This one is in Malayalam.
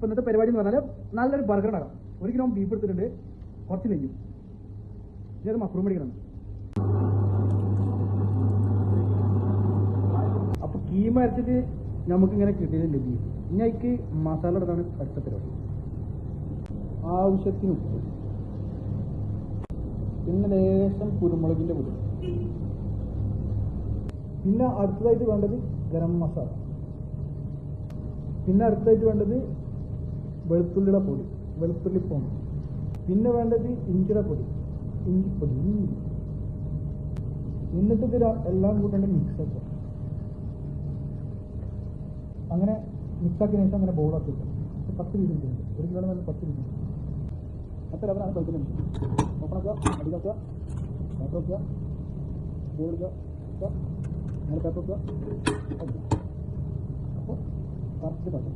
അപ്പോൾ ഇന്നത്തെ പരിപാടി എന്ന് പറഞ്ഞാൽ നല്ലൊരു ബർഗർ ഉണ്ടാക്കാം. 1 കിലോ ബീഫ് എടുത്തിട്ടുണ്ട്, കുറച്ച് നെയ്യും, ഇനി അത് മഷ്റൂം അടിക്കണം. അപ്പോൾ കീമ അരച്ചിട്ട് നമുക്കിങ്ങനെ കിട്ടിയിട്ടുണ്ട് ബീഫ്. ഇനി അതിക്ക് മസാല ഇടാണ് അടുത്ത പരിപാടി. ആവശ്യത്തിന് ഉപ്പ്, പിന്നെ ലേശം കുരുമുളകിൻ്റെ പൊടി, പിന്നെ അടുത്തതായിട്ട് വേണ്ടത് ഗരം മസാല, പിന്നെ അടുത്തതായിട്ട് വേണ്ടത് വെളുത്തുള്ളിയുടെ പൊടി, വെളുത്തുള്ളിപ്പൊടി, പിന്നെ വേണ്ടത് ഇഞ്ചിയുടെ പൊടി, ഇഞ്ചിപ്പൊടി. എന്നിട്ട് ഇത് എല്ലാം കൂട്ടേണ്ട മിക്സ് ആക്കുക. അങ്ങനെ മിക്സാക്കിയ ശേഷം അങ്ങനെ ബോളാക്കി വെക്കാം. 10 പീസ് കിട്ടുന്നുണ്ട്. 1 കിലോ നല്ല 10 പീസ്. അപ്പോൾ അവരാണ് കളിക്കുന്നത്. ഓപ്പണാക്കുക, അടിക്കുക, പേപ്പർ വെക്കുക, ബോൾ എടുക്കുക, അങ്ങനെ പേപ്പർ വെക്കുക. അപ്പോൾ കറക്റ്റ് പറ്റും.